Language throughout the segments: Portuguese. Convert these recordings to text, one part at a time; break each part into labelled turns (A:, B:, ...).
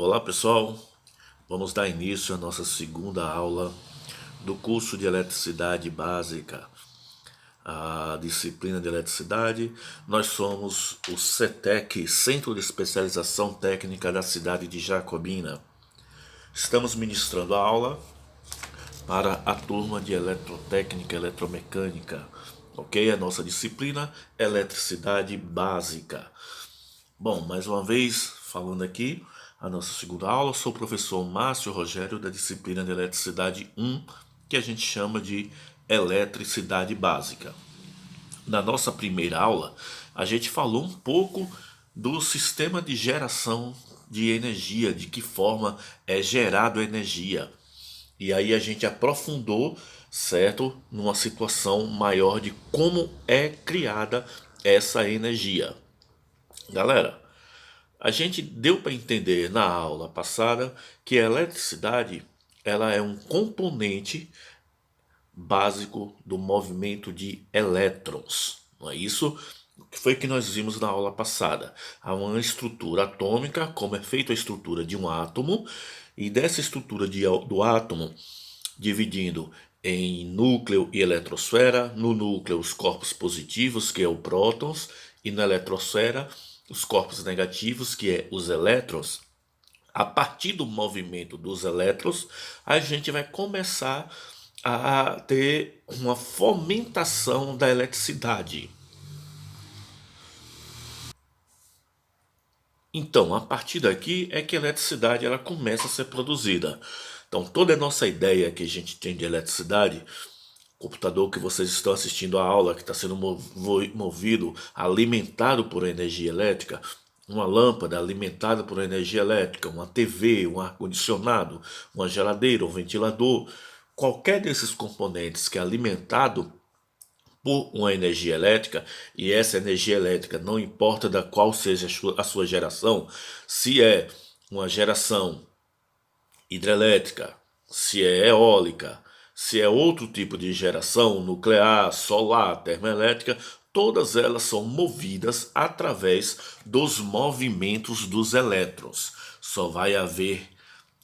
A: Olá pessoal, vamos dar início à nossa segunda aula do curso de Eletricidade Básica, a disciplina de Eletricidade. Nós somos o CETEC, Centro de Especialização Técnica da cidade de Jacobina. Estamos ministrando a aula para a turma de Eletrotécnica e Eletromecânica, ok? A nossa disciplina Eletricidade Básica. Bom, mais uma vez, falando aqui, a nossa segunda aula, sou o professor Márcio Rogério da disciplina de Eletricidade 1, que a gente chama de Eletricidade Básica. Na nossa primeira aula, a gente falou um pouco do sistema de geração de energia, de que forma é gerado energia. E aí a gente aprofundou, certo, numa situação maior de como é criada essa energia. Galera, a gente deu para entender na aula passada que a eletricidade ela é um componente básico do movimento de elétrons. Não é isso? O que foi que nós vimos na aula passada? Há uma estrutura atômica, como é feita a estrutura de um átomo, e dessa estrutura do átomo, dividindo em núcleo e eletrosfera, no núcleo os corpos positivos, que é o prótons, e na eletrosfera os corpos negativos, que é os elétrons. A partir do movimento dos elétrons, a gente vai começar a ter uma fomentação da eletricidade. Então, a partir daqui é que a eletricidade ela começa a ser produzida. Então, toda a nossa ideia que a gente tem de eletricidade, computador que vocês estão assistindo a aula, que está sendo movido, alimentado por energia elétrica, uma lâmpada alimentada por energia elétrica, uma TV, um ar-condicionado, uma geladeira, um ventilador, qualquer desses componentes que é alimentado por uma energia elétrica, e essa energia elétrica não importa da qual seja a sua geração, se é uma geração hidrelétrica, se é eólica, se é outro tipo de geração nuclear, solar, termoelétrica, todas elas são movidas através dos movimentos dos elétrons. Só vai haver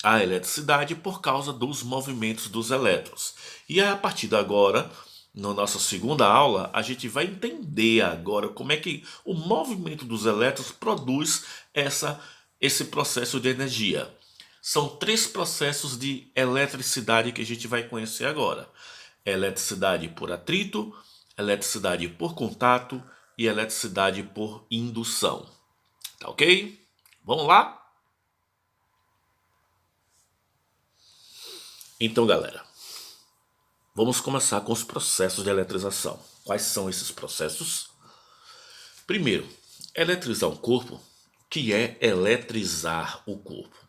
A: a eletricidade por causa dos movimentos dos elétrons. E a partir de agora, na nossa segunda aula, a gente vai entender agora como é que o movimento dos elétrons produz esse processo de energia. São três processos de eletricidade que a gente vai conhecer agora: eletricidade por atrito, eletricidade por contato e eletricidade por indução. Tá ok? Vamos lá? Então, galera, vamos começar com os processos de eletrização. Quais são esses processos? Primeiro, eletrizar um corpo. O que é eletrizar o corpo?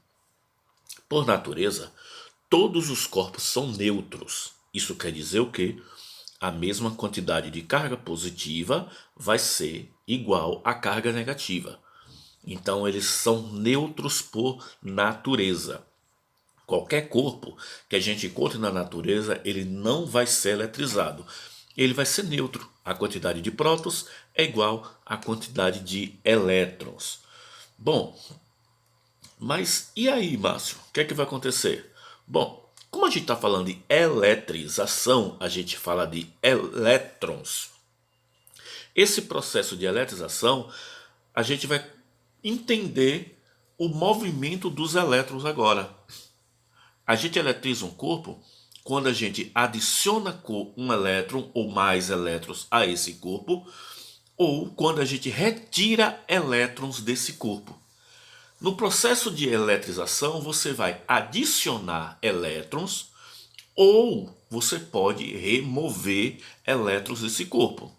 A: Por natureza, todos os corpos são neutros. Isso quer dizer o quê? A mesma quantidade de carga positiva vai ser igual à carga negativa. Então, eles são neutros por natureza. Qualquer corpo que a gente encontre na natureza, ele não vai ser eletrizado. Ele vai ser neutro. A quantidade de prótons é igual à quantidade de elétrons. Bom, mas e aí, Márcio? O que é que vai acontecer? Bom, como a gente está falando de eletrização, a gente fala de elétrons. Esse processo de eletrização, a gente vai entender o movimento dos elétrons agora. A gente eletriza um corpo quando a gente adiciona um elétron ou mais elétrons a esse corpo, ou quando a gente retira elétrons desse corpo. No processo de eletrização, você vai adicionar elétrons ou você pode remover elétrons desse corpo,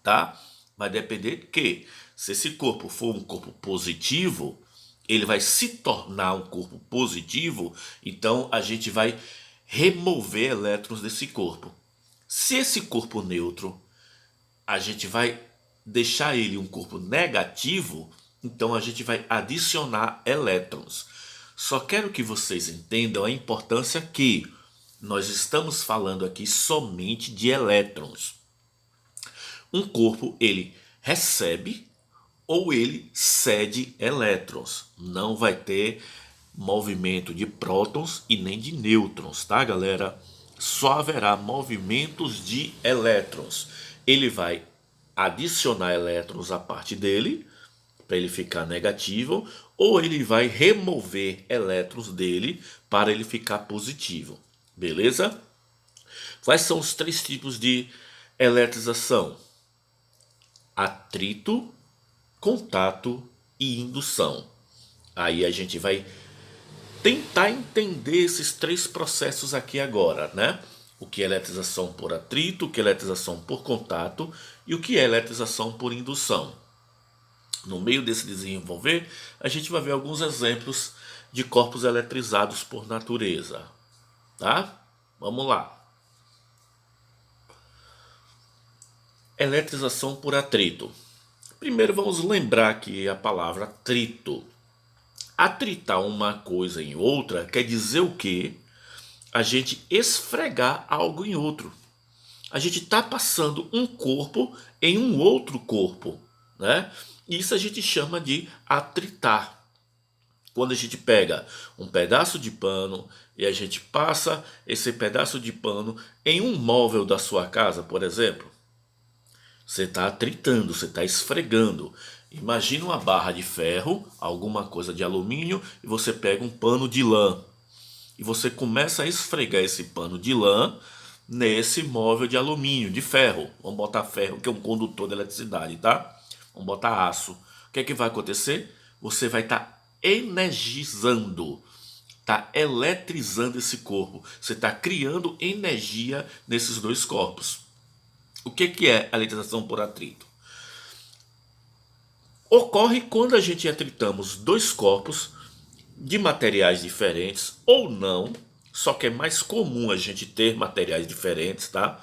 A: tá? Vai depender que, se esse corpo for um corpo positivo, ele vai se tornar um corpo positivo, então a gente vai remover elétrons desse corpo. Se esse corpo neutro, a gente vai deixar ele um corpo negativo, então a gente vai adicionar elétrons. Só quero que vocês entendam a importância que nós estamos falando aqui somente de elétrons. Um corpo, ele recebe ou ele cede elétrons. Não vai ter movimento de prótons e nem de nêutrons, tá, galera? Só haverá movimentos de elétrons. Ele vai adicionar elétrons à parte dele, para ele ficar negativo, ou ele vai remover elétrons dele para ele ficar positivo. Beleza? Quais são os três tipos de eletrização? Atrito, contato e indução. Aí a gente vai tentar entender esses três processos aqui agora, né? O que é eletrização por atrito, o que é eletrização por contato e o que é eletrização por indução. No meio desse desenvolver, a gente vai ver alguns exemplos de corpos eletrizados por natureza, tá? Vamos lá. Eletrização por atrito. Primeiro vamos lembrar aqui a palavra atrito. Atritar uma coisa em outra quer dizer o quê? A gente esfregar algo em outro. A gente está passando um corpo em um outro corpo, né? Isso a gente chama de atritar. Quando a gente pega um pedaço de pano e a gente passa esse pedaço de pano em um móvel da sua casa, por exemplo, você está atritando, você está esfregando. Imagina uma barra de ferro, alguma coisa de alumínio, e você pega um pano de lã. E você começa a esfregar esse pano de lã nesse móvel de alumínio, de ferro. Vamos botar ferro, que é um condutor de eletricidade, tá? Vamos botar aço. O que é que vai acontecer? Você vai estar energizando, está eletrizando esse corpo. Você está criando energia nesses dois corpos. O que é a eletrização por atrito? Ocorre quando a gente atritamos dois corpos de materiais diferentes ou não, só que é mais comum a gente ter materiais diferentes, tá?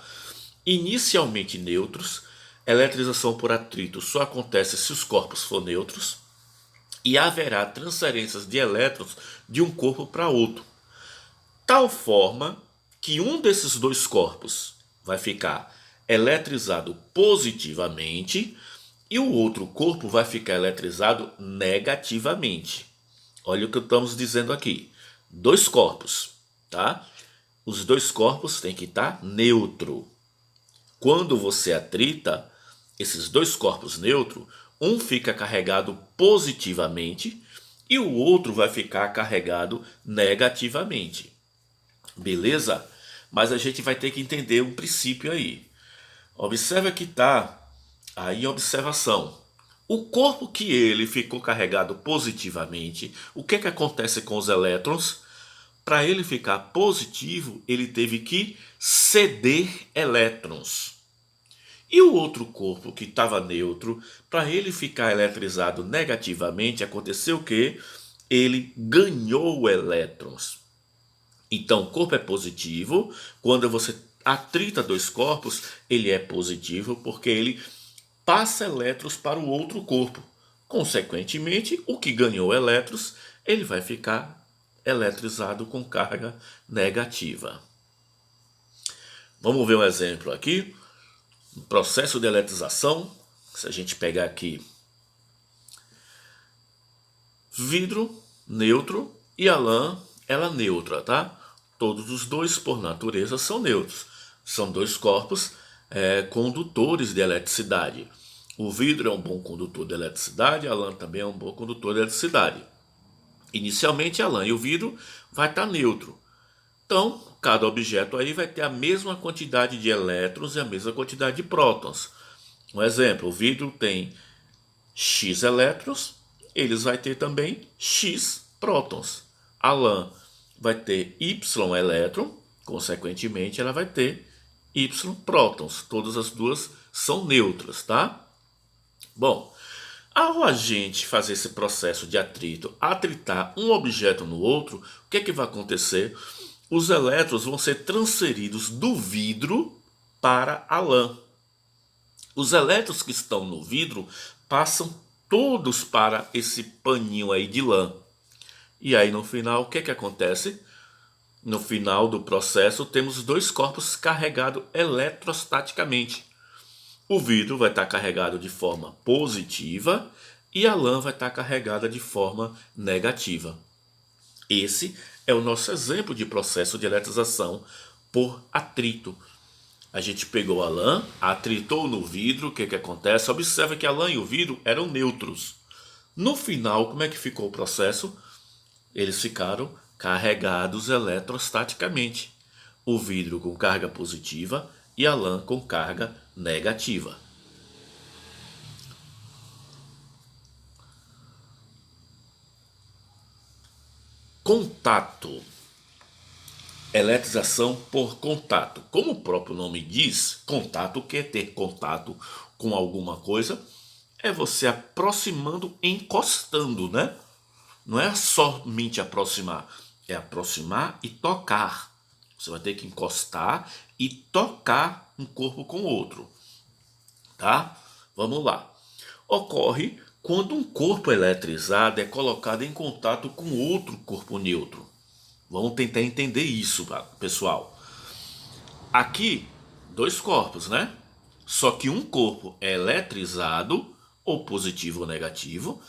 A: Inicialmente neutros. Eletrização por atrito só acontece se os corpos forem neutros e haverá transferências de elétrons de um corpo para outro, tal forma que um desses dois corpos vai ficar eletrizado positivamente e o outro corpo vai ficar eletrizado negativamente. Olha o que estamos dizendo aqui. Dois corpos, tá? Os dois corpos têm que estar neutro. Quando você atrita esses dois corpos neutros, um fica carregado positivamente e o outro vai ficar carregado negativamente. Beleza? Mas a gente vai ter que entender um princípio aí. Observa que está aí em observação. O corpo que ele ficou carregado positivamente, o que acontece com os elétrons? Para ele ficar positivo, ele teve que ceder elétrons. E o outro corpo que estava neutro, para ele ficar eletrizado negativamente, aconteceu o quê? Ele ganhou elétrons. Então, o corpo é positivo. Quando você atrita dois corpos, ele é positivo porque ele passa elétrons para o outro corpo. Consequentemente, o que ganhou elétrons, ele vai ficar eletrizado com carga negativa. Vamos ver um exemplo aqui. No processo de eletrização, se a gente pegar aqui vidro neutro e a lã, ela neutra, tá? Todos os dois, por natureza, são neutros. São dois corpos condutores de eletricidade. O vidro é um bom condutor de eletricidade, a lã também é um bom condutor de eletricidade. Inicialmente, a lã e o vidro vai estar neutro. Então, cada objeto aí vai ter a mesma quantidade de elétrons e a mesma quantidade de prótons. Um exemplo, o vidro tem X elétrons, eles vai ter também X prótons. A lã vai ter Y elétron, consequentemente ela vai ter Y prótons. Todas as duas são neutras, tá? Bom, ao a gente fazer esse processo de atrito, atritar um objeto no outro, o que é que vai acontecer? Os elétrons vão ser transferidos do vidro para a lã. Os elétrons que estão no vidro passam todos para esse paninho aí de lã. E aí no final, o que é que acontece? No final do processo, temos dois corpos carregados eletrostaticamente. O vidro vai estar carregado de forma positiva e a lã vai estar carregada de forma negativa. Esse é o nosso exemplo de processo de eletrização por atrito. A gente pegou a lã, atritou no vidro, o que acontece? Observa que a lã e o vidro eram neutros. No final, como é que ficou o processo? Eles ficaram carregados eletrostaticamente. O vidro com carga positiva e a lã com carga negativa. Contato. Eletrização por contato. Como o próprio nome diz, contato quer ter contato com alguma coisa, é você aproximando, encostando, né? Não é somente aproximar, é aproximar e tocar. Você vai ter que encostar e tocar um corpo com o outro, tá? Vamos lá. Ocorre quando um corpo eletrizado é colocado em contato com outro corpo neutro. Vamos tentar entender isso, pessoal. Aqui, dois corpos, né? Só que um corpo é eletrizado, ou positivo ou negativo,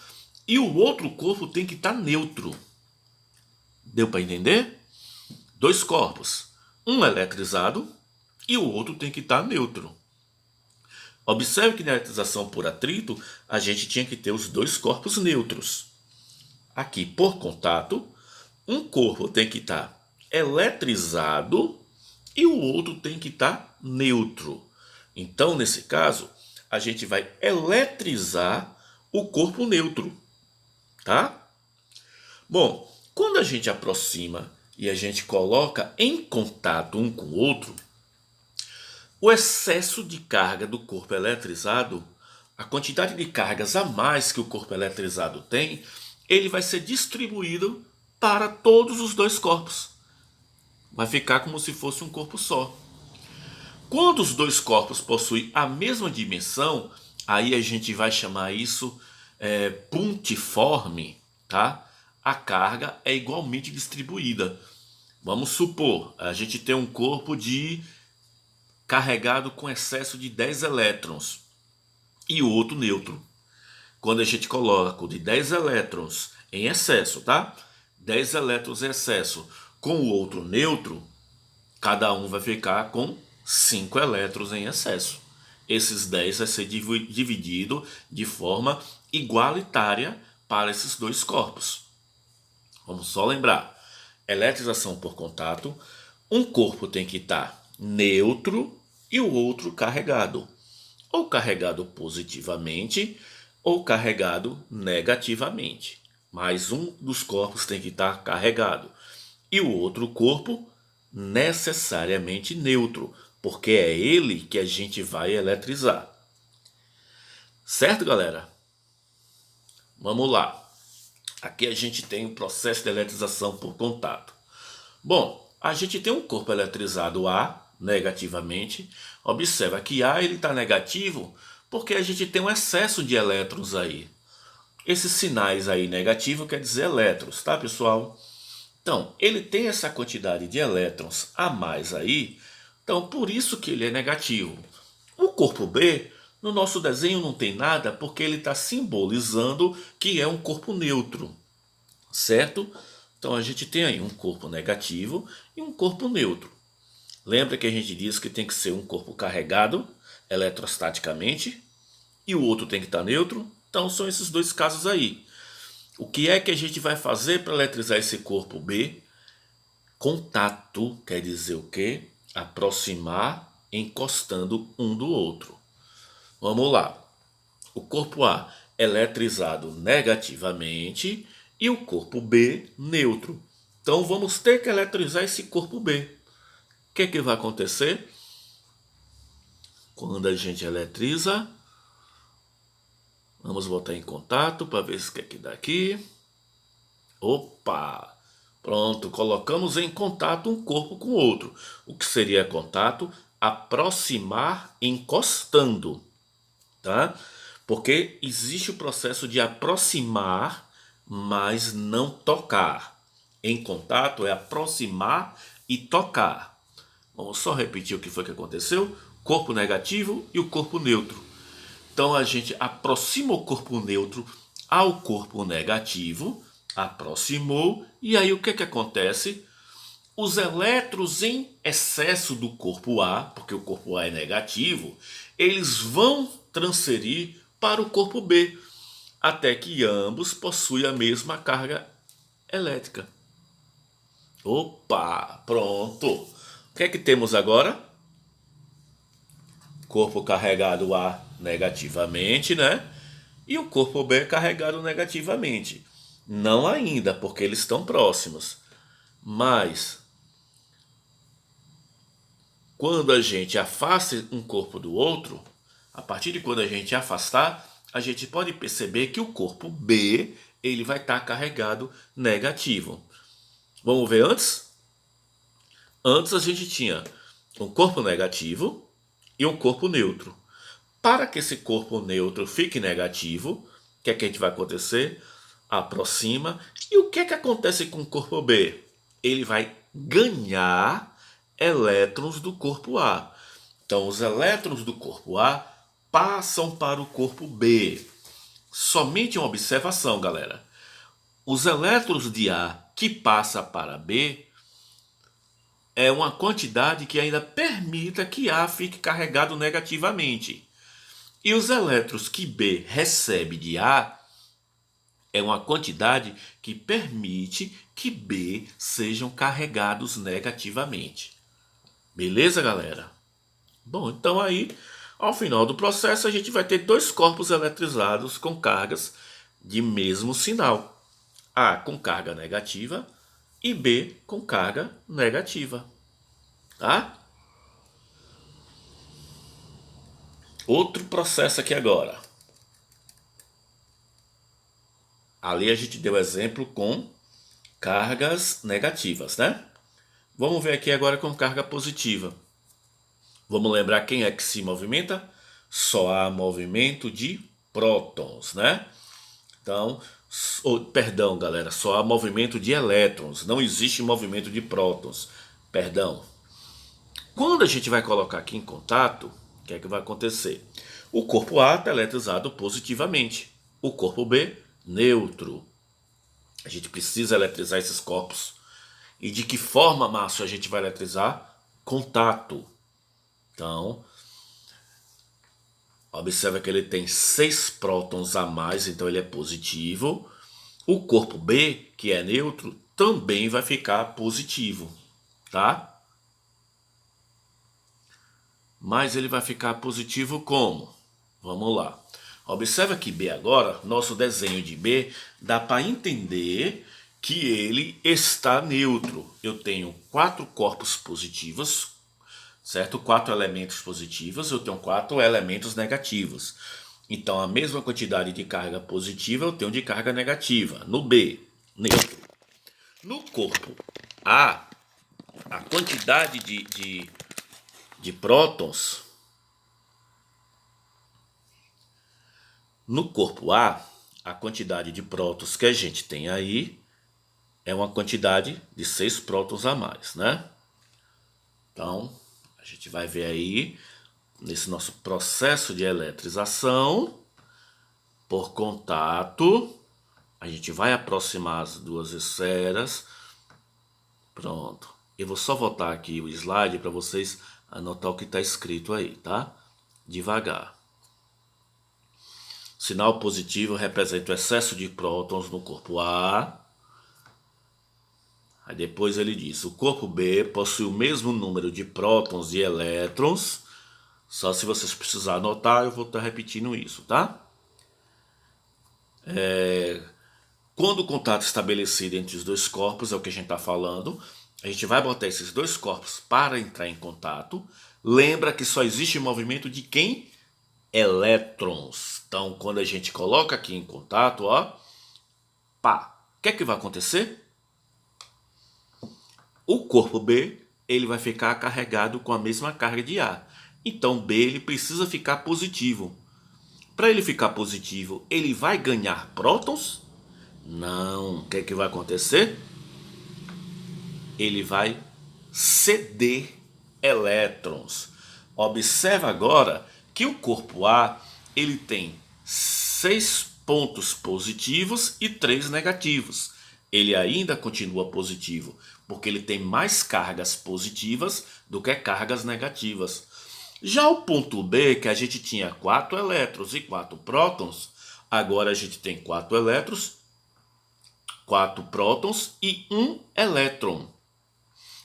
A: e o outro corpo tem que estar neutro. Deu para entender? Dois corpos, um eletrizado e o outro tem que estar neutro. Observe que na eletrização por atrito, a gente tinha que ter os dois corpos neutros. Aqui, por contato, um corpo tem que estar eletrizado e o outro tem que estar neutro. Então, nesse caso, a gente vai eletrizar o corpo neutro, tá? Bom, quando a gente aproxima e a gente coloca em contato um com o outro, o excesso de carga do corpo eletrizado, a quantidade de cargas a mais que o corpo eletrizado tem, ele vai ser distribuído para todos os dois corpos. Vai ficar como se fosse um corpo só. Quando os dois corpos possuem a mesma dimensão, aí a gente vai chamar isso puntiforme, tá? A carga é igualmente distribuída. Vamos supor, a gente tem um corpo carregado com excesso de 10 elétrons e o outro neutro. Quando a gente coloca o de 10 elétrons em excesso, tá? 10 elétrons em excesso com o outro neutro, cada um vai ficar com 5 elétrons em excesso. Esses 10 vai ser dividido de forma igualitária para esses dois corpos. Vamos só lembrar, eletrização por contato, um corpo tem que estar neutro e o outro carregado. Ou carregado positivamente ou carregado negativamente. Mas um dos corpos tem que estar carregado. E o outro corpo necessariamente neutro, porque é ele que a gente vai eletrizar. Certo, galera? Vamos lá. Aqui a gente tem o processo de eletrização por contato. Bom, a gente tem um corpo eletrizado A negativamente. Observa que A ele está negativo porque a gente tem um excesso de elétrons aí. Esses sinais aí negativos quer dizer elétrons, tá, pessoal? Então, ele tem essa quantidade de elétrons a mais aí, então por isso que ele é negativo. O corpo B, no nosso desenho não tem nada porque ele está simbolizando que é um corpo neutro, certo? Então a gente tem aí um corpo negativo e um corpo neutro. Lembra que a gente disse que tem que ser um corpo carregado eletrostaticamente e o outro tem que estar neutro? Então são esses dois casos aí. O que é que a gente vai fazer para eletrizar esse corpo B? Contato quer dizer o quê? Aproximar, encostando um do outro. Vamos lá. O corpo A eletrizado negativamente e o corpo B neutro. Então vamos ter que eletrizar esse corpo B. O que vai acontecer? Quando a gente eletriza, vamos botar em contato para ver se o que dá aqui. Opa! Pronto, colocamos em contato um corpo com o outro. O que seria contato? Aproximar encostando, tá? Porque existe o processo de aproximar, mas não tocar. Em contato é aproximar e tocar. Vamos só repetir o que foi que aconteceu. Corpo negativo e o corpo neutro. Então a gente aproxima o corpo neutro ao corpo negativo aproximou, e aí o que acontece? Os elétrons em excesso do corpo A, porque o corpo A é negativo, eles vão transferir para o corpo B, até que ambos possuem a mesma carga elétrica. Opa, pronto. O que é que temos agora? Corpo carregado A negativamente, né? E o corpo B carregado negativamente. Não ainda, porque eles estão próximos. Mas quando a gente afasta um corpo do outro, a partir de quando a gente afastar, a gente pode perceber que o corpo B ele vai estar carregado negativo. Vamos ver antes? Antes a gente tinha um corpo negativo e um corpo neutro. Para que esse corpo neutro fique negativo, o que é que a gente vai acontecer? Aproxima. E o que é que acontece com o corpo B? Ele vai ganhar elétrons do corpo A. Então, os elétrons do corpo A passam para o corpo B. Somente uma observação, galera. Os elétrons de A que passa para B é uma quantidade que ainda permita que A fique carregado negativamente. E os elétrons que B recebe de A é uma quantidade que permite que B sejam carregados negativamente. Beleza, galera? Bom, então aí, ao final do processo, a gente vai ter dois corpos eletrizados com cargas de mesmo sinal. A com carga negativa e B com carga negativa. Tá? Outro processo aqui agora. Ali a gente deu exemplo com cargas negativas, né? Vamos ver aqui agora com carga positiva. Vamos lembrar quem é que se movimenta? Só há movimento de prótons, né? Então, perdão, galera, só há movimento de elétrons, não existe movimento de prótons. Perdão. Quando a gente vai colocar aqui em contato, o que é que vai acontecer? O corpo A está eletrizado positivamente, o corpo B neutro. A gente precisa eletrizar esses corpos. E de que forma, Márcio, a gente vai eletrizar? Contato. Então, observa que ele tem 6 prótons a mais, então ele é positivo. O corpo B, que é neutro, também vai ficar positivo, tá? Mas ele vai ficar positivo como? Vamos lá. Observa que B agora, nosso desenho de B, dá para entender que ele está neutro. Eu tenho 4 corpos positivos, certo? 4 elementos positivos, eu tenho 4 elementos negativos. Então, a mesma quantidade de carga positiva eu tenho de carga negativa. No B, neutro. No corpo A, a quantidade de prótons. No corpo A, a quantidade de prótons que a gente tem aí é uma quantidade de 6 prótons a mais, né? Então, a gente vai ver aí, nesse nosso processo de eletrização, por contato, a gente vai aproximar as duas esferas. Pronto. Eu vou só voltar aqui o slide para vocês anotar o que está escrito aí, tá? Devagar. Sinal positivo representa o excesso de prótons no corpo A. Aí depois ele diz, o corpo B possui o mesmo número de prótons e elétrons. Só se vocês precisarem anotar, eu vou estar repetindo isso, tá? Quando o contato é estabelecido entre os dois corpos, é o que a gente está falando, a gente vai botar esses dois corpos para entrar em contato. Lembra que só existe movimento de quem? Elétrons. Então, quando a gente coloca aqui em contato, ó, pá, o que é que vai acontecer? O corpo B, ele vai ficar carregado com a mesma carga de A. Então, B, ele precisa ficar positivo. Para ele ficar positivo, ele vai ganhar prótons? Não. O que é que vai acontecer? Ele vai ceder elétrons. Observa agora que o corpo A ele tem 6 pontos positivos e 3 negativos. ele ainda continua positivo, porque ele tem mais cargas positivas do que cargas negativas. Já o ponto B, que a gente tinha 4 elétrons e 4 prótons, agora a gente tem 4 elétrons, 4 prótons e 1 elétron.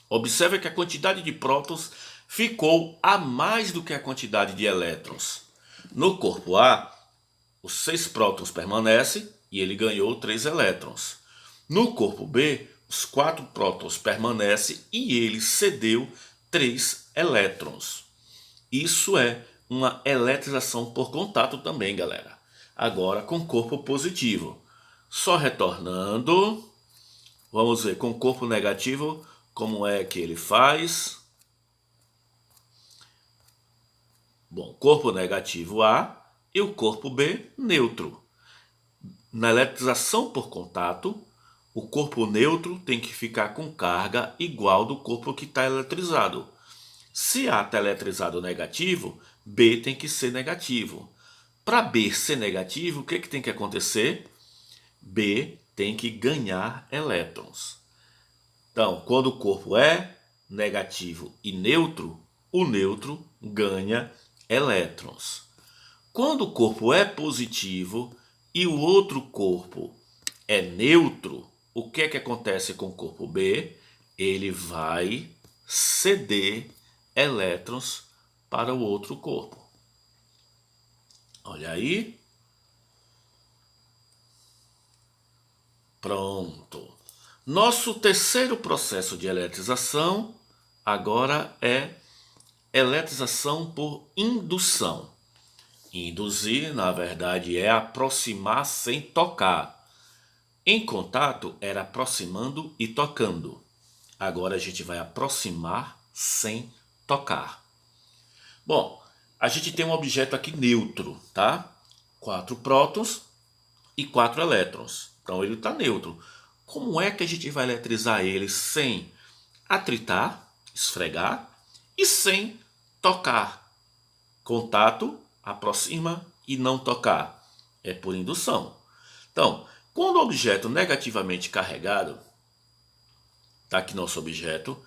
A: Observe que a quantidade de prótons ficou a mais do que a quantidade de elétrons. No corpo A, os 6 prótons permanecem e ele ganhou 3 elétrons. No corpo B, os 4 prótons permanecem e ele cedeu 3 elétrons. Isso é uma eletrização por contato também, galera. Agora com corpo positivo. Só retornando, vamos ver com corpo negativo como é que ele faz. Bom, corpo negativo A e o corpo B neutro. Na eletrização por contato, o corpo neutro tem que ficar com carga igual do corpo que está eletrizado. Se A está eletrizado negativo, B tem que ser negativo. Para B ser negativo, o que tem que acontecer? B tem que ganhar elétrons. Então, quando o corpo é negativo e neutro, o neutro ganha elétrons. Quando o corpo é positivo e o outro corpo é neutro, o que acontece com o corpo B? Ele vai ceder elétrons para o outro corpo. Olha aí. Pronto. Nosso terceiro processo de eletrização agora é eletrização por indução. Induzir, na verdade, é aproximar sem tocar. Em contato era aproximando e tocando. Agora a gente vai aproximar sem tocar. Bom, a gente tem um objeto aqui neutro, tá? 4 prótons e 4 elétrons. Então ele está neutro. Como é que a gente vai eletrizar ele sem atritar, esfregar e sem tocar? Contato, aproxima e não tocar. É por indução. Então, quando o objeto negativamente carregado, está aqui nosso objeto,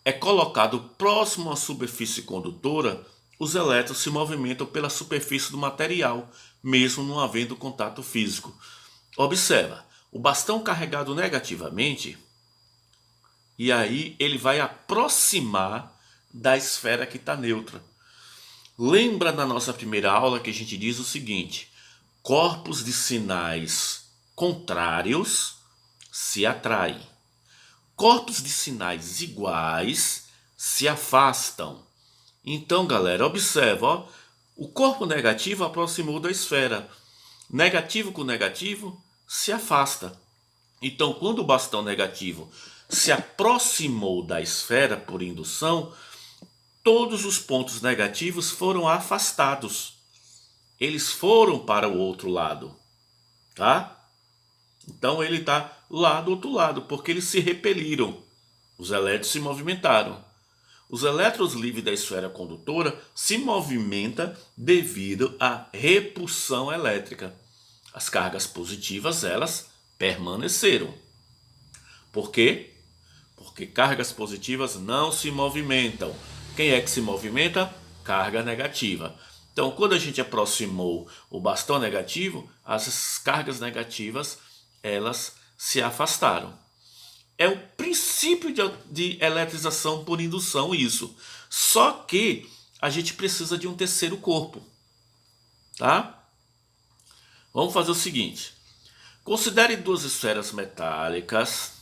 A: é colocado próximo à superfície condutora, os elétrons se movimentam pela superfície do material, mesmo não havendo contato físico. Observa, o bastão carregado negativamente, e aí ele vai aproximar da esfera que está neutra. Lembra na nossa primeira aula que a gente diz o seguinte: corpos de sinais contrários se atraem. Corpos de sinais iguais se afastam. Então, galera, observa, ó, o corpo negativo aproximou da esfera. Negativo com negativo se afasta. Então, quando o bastão negativo se aproximou da esfera por indução, todos os pontos negativos foram afastados. Eles foram para o outro lado, tá? Então ele está lá do outro lado, porque eles se repeliram. Os elétrons se movimentaram. Os elétrons livres da esfera condutora se movimentam devido à repulsão elétrica. As cargas positivas, elas permaneceram. Por quê? Porque cargas positivas não se movimentam. Quem é que se movimenta? Carga negativa. Então, quando a gente aproximou o bastão negativo, as cargas negativas, elas se afastaram. É o princípio de eletrização por indução isso. Só que a gente precisa de um terceiro corpo. Tá? Vamos fazer o seguinte. Considere duas esferas metálicas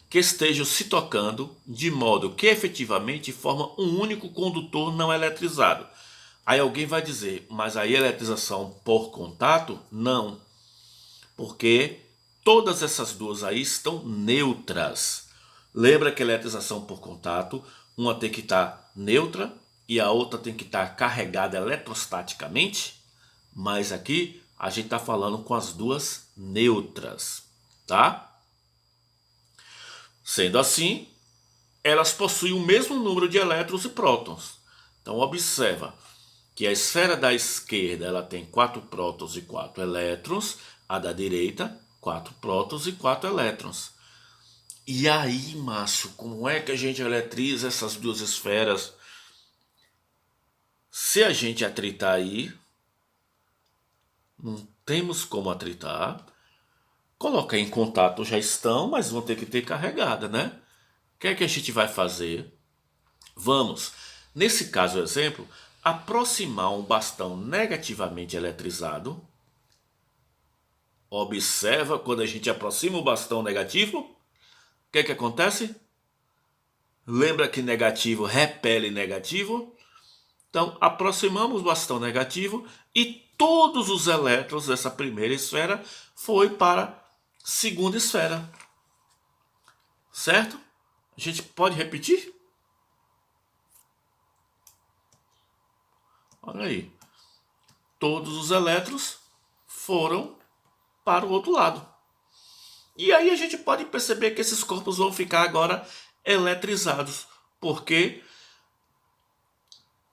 A: que estejam se tocando de modo que efetivamente formam um único condutor não eletrizado. Aí alguém vai dizer, mas aí a eletrização por contato? Não. Porque todas essas duas aí estão neutras. Lembra que a eletrização por contato, uma tem que estar neutra e a outra tem que estar carregada eletrostaticamente? Mas aqui a gente está falando com as duas neutras, tá? Sendo assim, elas possuem o mesmo número de elétrons e prótons. Então observa que a esfera da esquerda ela tem 4 prótons e 4 elétrons, a da direita 4 prótons e 4 elétrons. E aí, Márcio, como é que a gente eletriza essas duas esferas? Se a gente atritar aí, não temos como atritar. Colocar em contato já estão, mas vão ter que ter carregada, né? O que é que a gente vai fazer? Vamos, nesse caso exemplo, aproximar um bastão negativamente eletrizado. Observa quando a gente aproxima o bastão negativo, o que é que acontece? Lembra que negativo repele negativo? Então, aproximamos o bastão negativo e todos os elétrons dessa primeira esfera foi para a segunda esfera. Certo? A gente pode repetir? Olha aí. Todos os elétrons foram para o outro lado. E aí a gente pode perceber que esses corpos vão ficar agora eletrizados. Porque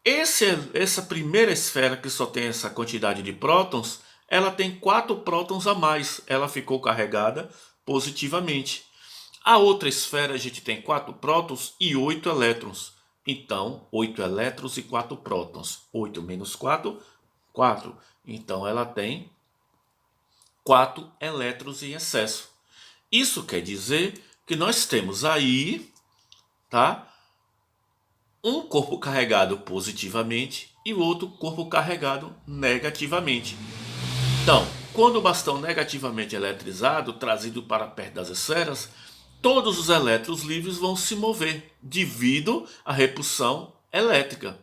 A: essa primeira esfera que só tem essa quantidade de prótons, ela tem 4 prótons a mais. Ela ficou carregada positivamente. A outra esfera a gente tem 4 prótons e 8 elétrons. Então, 8 elétrons e 4 prótons. 8 menos 4, 4. Então, ela tem 4 elétrons em excesso. Isso quer dizer que nós temos aí, tá, um corpo carregado positivamente e o outro corpo carregado negativamente. Então, quando o bastão negativamente eletrizado, trazido para perto das esferas, todos os elétrons livres vão se mover devido à repulsão elétrica.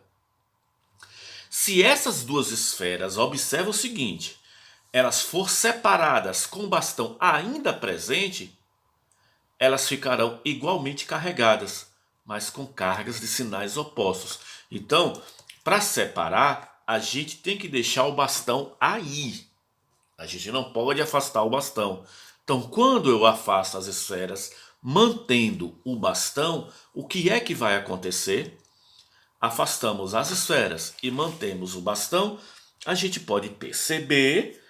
A: Se essas duas esferas, observa o seguinte, elas for separadas com o bastão ainda presente, elas ficarão igualmente carregadas, mas com cargas de sinais opostos. Então, para separar, a gente tem que deixar o bastão aí. A gente não pode afastar o bastão. Então, quando eu afasto as esferas, mantendo o bastão, o que é que vai acontecer? Afastamos as esferas e mantemos o bastão, a gente pode perceber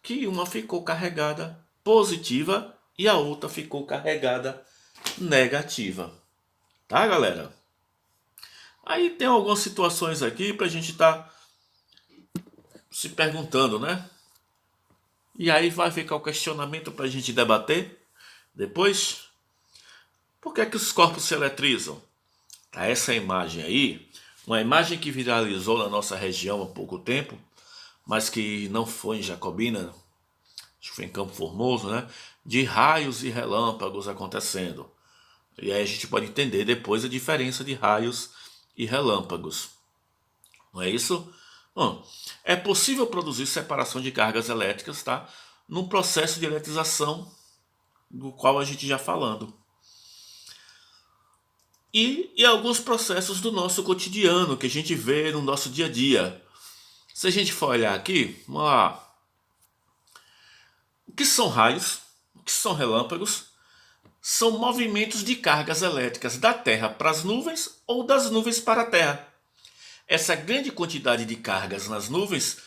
A: que uma ficou carregada positiva e a outra ficou carregada negativa. Tá, galera? Aí tem algumas situações aqui para a gente estar se perguntando, né? E aí vai ficar o questionamento para a gente debater depois. Por que é que os corpos se eletrizam? Tá, essa imagem aí, uma imagem que viralizou na nossa região há pouco tempo, mas que não foi em Jacobina, acho que foi em Campo Formoso, né? De raios e relâmpagos acontecendo. E aí a gente pode entender depois a diferença de raios e relâmpagos. Não é isso? Bom, é possível produzir separação de cargas elétricas, tá? Num processo de eletrização do qual a gente já falando. E alguns processos do nosso cotidiano que a gente vê no nosso dia a dia. Se a gente for olhar aqui, vamos lá. O que são raios? O que são relâmpagos? São movimentos de cargas elétricas da Terra para as nuvens ou das nuvens para a Terra. Essa grande quantidade de cargas nas nuvens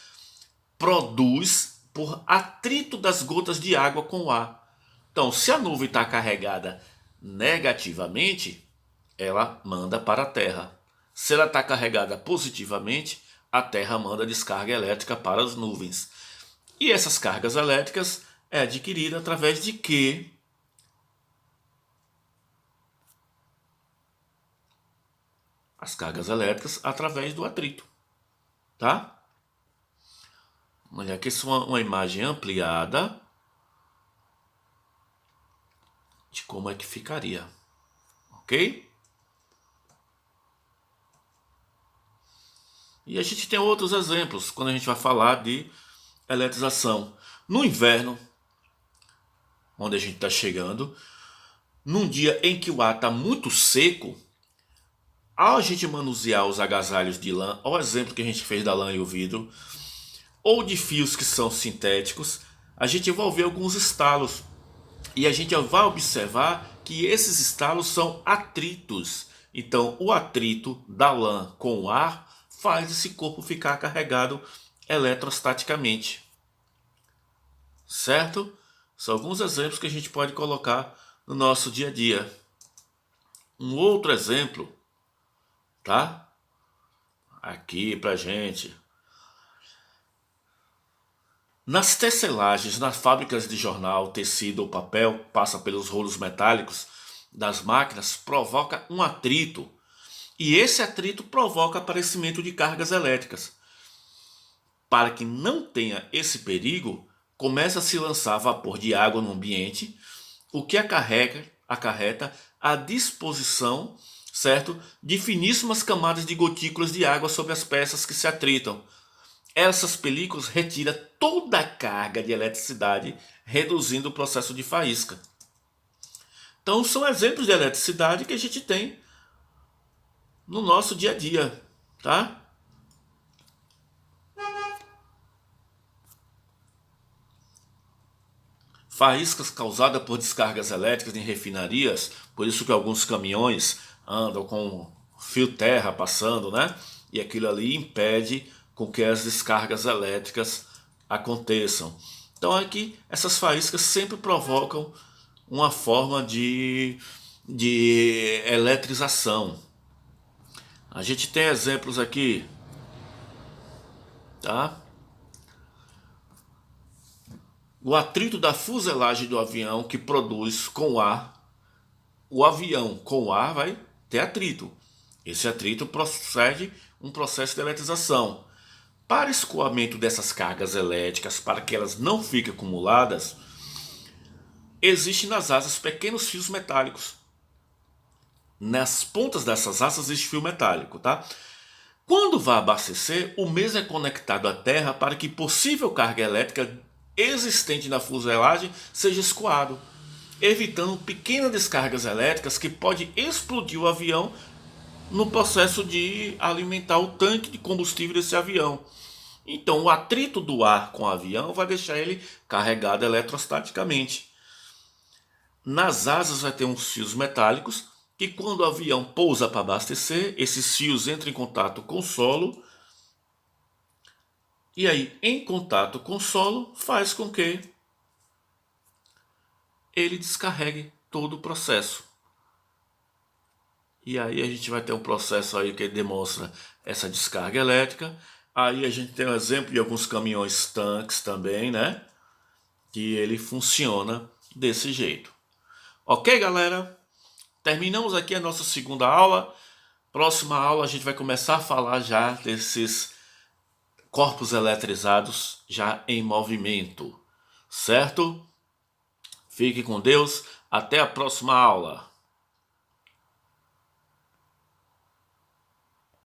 A: produz por atrito das gotas de água com o ar. Então, se a nuvem está carregada negativamente, ela manda para a Terra. Se ela está carregada positivamente, a Terra manda descarga elétrica para as nuvens. E essas cargas elétricas é adquirida através de quê? As cargas elétricas através do atrito. Tá? Olha aqui, isso é uma imagem ampliada de como é que ficaria. Ok? E a gente tem outros exemplos quando a gente vai falar de eletrização. No inverno, onde a gente está chegando, num dia em que o ar está muito seco, ao a gente manusear os agasalhos de lã, ao exemplo que a gente fez da lã e o vidro, ou de fios que são sintéticos, a gente vai ver alguns estalos. E a gente vai observar que esses estalos são atritos. Então, o atrito da lã com o ar faz esse corpo ficar carregado eletrostaticamente. Certo? São alguns exemplos que a gente pode colocar no nosso dia a dia. Um outro exemplo, tá? Aqui pra gente. Nas tecelagens, nas fábricas de jornal, tecido ou papel, passa pelos rolos metálicos das máquinas, provoca um atrito. E esse atrito provoca aparecimento de cargas elétricas. Para que não tenha esse perigo, começa a se lançar vapor de água no ambiente, o que acarreta a disposição, certo, de finíssimas camadas de gotículas de água sobre as peças que se atritam. Essas películas retiram toda a carga de eletricidade, reduzindo o processo de faísca. Então são exemplos de eletricidade que a gente tem no nosso dia a dia, tá? Faíscas causadas por descargas elétricas em refinarias, por isso que alguns caminhões andam com fio terra passando, né? E aquilo ali impede com que as descargas elétricas aconteçam. Então aqui essas faíscas sempre provocam uma forma de eletrização. A gente tem exemplos aqui, tá? O atrito da fuselagem do avião que produz com ar. O avião com ar vai ter atrito. Esse atrito procede um processo de eletrização. Para escoamento dessas cargas elétricas, para que elas não fiquem acumuladas, existem nas asas pequenos fios metálicos. Nas pontas dessas asas existe fio metálico, tá? Quando vai abastecer, o mesmo é conectado à terra para que possível carga elétrica existente na fuselagem seja escoado, evitando pequenas descargas elétricas que pode explodir o avião no processo de alimentar o tanque de combustível desse avião. Então, o atrito do ar com o avião vai deixar ele carregado eletrostaticamente. Nas asas vai ter uns fios metálicos que, quando o avião pousa para abastecer, esses fios entram em contato com o solo. E aí, em contato com o solo, faz com que ele descarregue todo o processo. E aí a gente vai ter um processo aí que demonstra essa descarga elétrica. Aí a gente tem um exemplo de alguns caminhões tanques também, né? Que ele funciona desse jeito. Ok, galera? Terminamos aqui a nossa segunda aula. Próxima aula a gente vai começar a falar já desses corpos eletrizados já em movimento. Certo? Fique com Deus. Até a próxima aula.